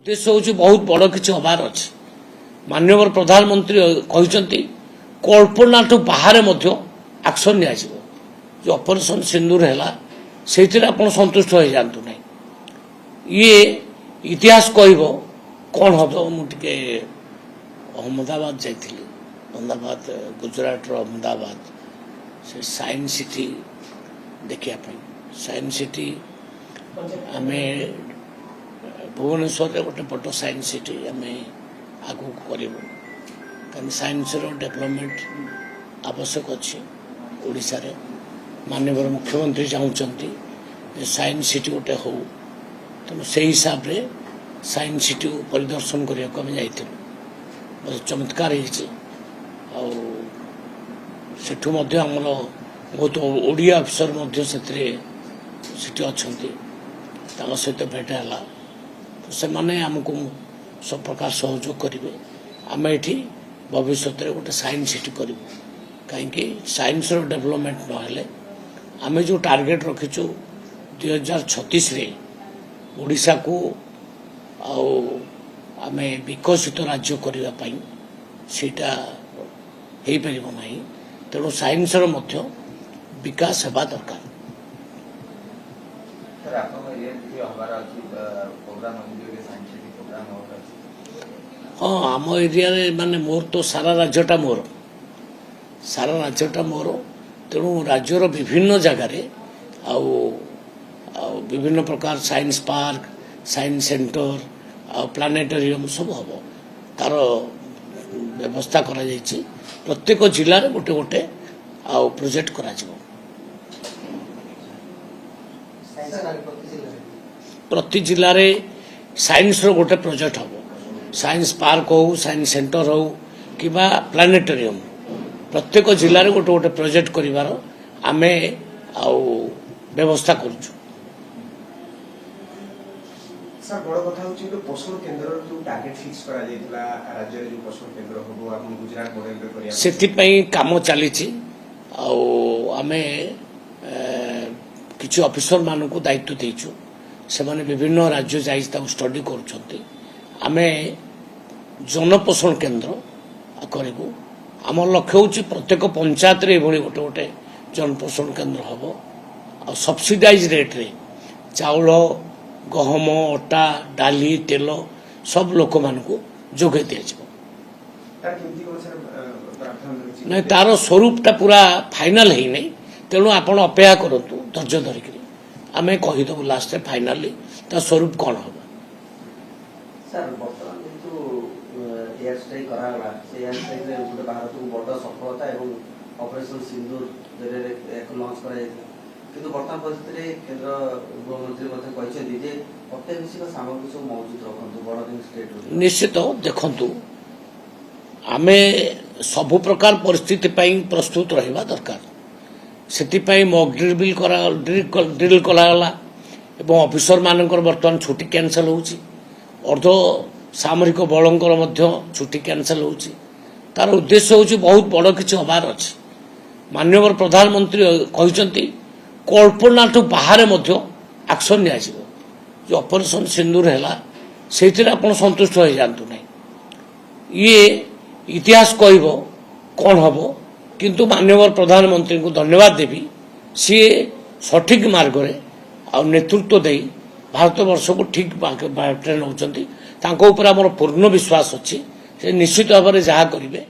उद्देश्य हूँ बहुत बड़ किसी हबार अच्छे माननीय प्रधानमंत्री कहते कल्पना ठू बाहर एक्शन नि जो ऑपरेशन सिंदूर है से आप संतुष्ट हो जातु ना ये इतिहास कह कौन हम मुझे अहमदाबाद जाइली अहमदाबाद गुजरात अहमदाबाद से साइंस सिटी देखा साइंस सिटी आम भुवनेश्वर गोटे बड़ साइंस सिटी आम आगू करूँ कहीं साइंस डेवलपमेंट आवश्यक अच्छी ओडिशा रे माननीय मुख्यमंत्री चाहते साइंस सिटी गोटे हो तेणु से हिसाब से साइंस सिटी परिदर्शन करने को जाइलु बहुत चमत्कार सेठू आमर बहुत ओडिया अफिसर अच्छा सहित भेट है तो से माने आमको सब प्रकार सहयोग करेंगे आम ये भविष्य में गोटे साइंस सिटी करूँ कहीं साइंस डेवलपमेंट ना आम जो टार्गेट रखीचु 2036 ओडिशा को आम विकसित राज्य करने सेटा हो पार ना तेणु साइंस विकास होगा दरकार हाँ आम एरिया माने मोर तो सारा राज्यटा मोर तेणु राज्यर विभिन्न जगार विभिन्न प्रकार science park science centre planetarium सब हम तार व्यवस्था करा जायछि प्रत्येक जिले में गोटे गोटे प्रोजेक्ट करा जिवो प्रति जिले में साइंस रो गोटे प्रोजेक्ट हम साइंस पार्क हो साइंस सेंटर हो कि प्लानेटोरियम प्रत्येक जिले में गोटे गोटे प्रोजेक्ट करिवार आमे व्यवस्था करूछु सर बड़ कथा होची तो पोषण केंद्र जो टार्गेट फिक्स करा जायतला राज्य रे जो पोषण केंद्र होबो आपण गुजरात मॉडल रे करिया सेति पई काम चलीछि आमे किछि ऑफिसर मानन को दायित्व देइछु से माने विभिन्न राज्य जाई स्टडी करूछंती आमे जनपोषण केंद्र करिबु आम लक्ष्य होची प्रत्येक पंचायत रे एभली गोटे गोटे जनपोषण केंद्र हबो आ सब्सिडाइज रेट रे चाउल गहम अटा डाली तेल सब लोक मान को जोगे दि नहीं तार स्वरूपटा पूरा फाइनाल है नहीं तेणु आपण अपेक्षा करूँ धैर्य धरिक आम कहीदेव लास्ट फाइनाली ता स्वरूप कौन हम सर बर्तमान एयर स्ट्राइक कराला से एयर स्ट्राइक रे गोटे भारत को बड़ सफलता एवं ऑपरेशन सिंदूर जरिए एक लॉन्च करा किंतु वर्तमान परिस्थिति रे केंद्र गृहमंत्री मते कहछथि जे अत्यावश्यक सामग्री सब मौजूद रखन्तु बड़ दिन स्टेट निश्चित देखंतु आमे सब प्रकार परिस्थिति पई प्रस्तुत रहिबा दरकार सेति पई मॉक ड्रिल कला एवं ऑफिसर मानकर वर्तमान छुट्टी कैंसल होउची अर्ध सामरिक बलंकर मध्य छुट्टी कैंसल होउची तार उद्देश्य होउची बहुत बड़ किछि हबार अछि माननीय प्रधानमंत्री कहते कल्पना ठू बाहर एक्शन नि जो ऑपरेशन सिंदूर है से आप संतुष्ट हो जातु ना ये इतिहास कह कौन हम किंतु माननीय प्रधानमंत्री को धन्यवाद देवी सी सठिक मार्ग रे आ नेतृत्व दे भारत वर्ष को ठीक बाटे नौकरी आम पूर्ण विश्वास अच्छी निश्चित भाव में जहाँ करेंगे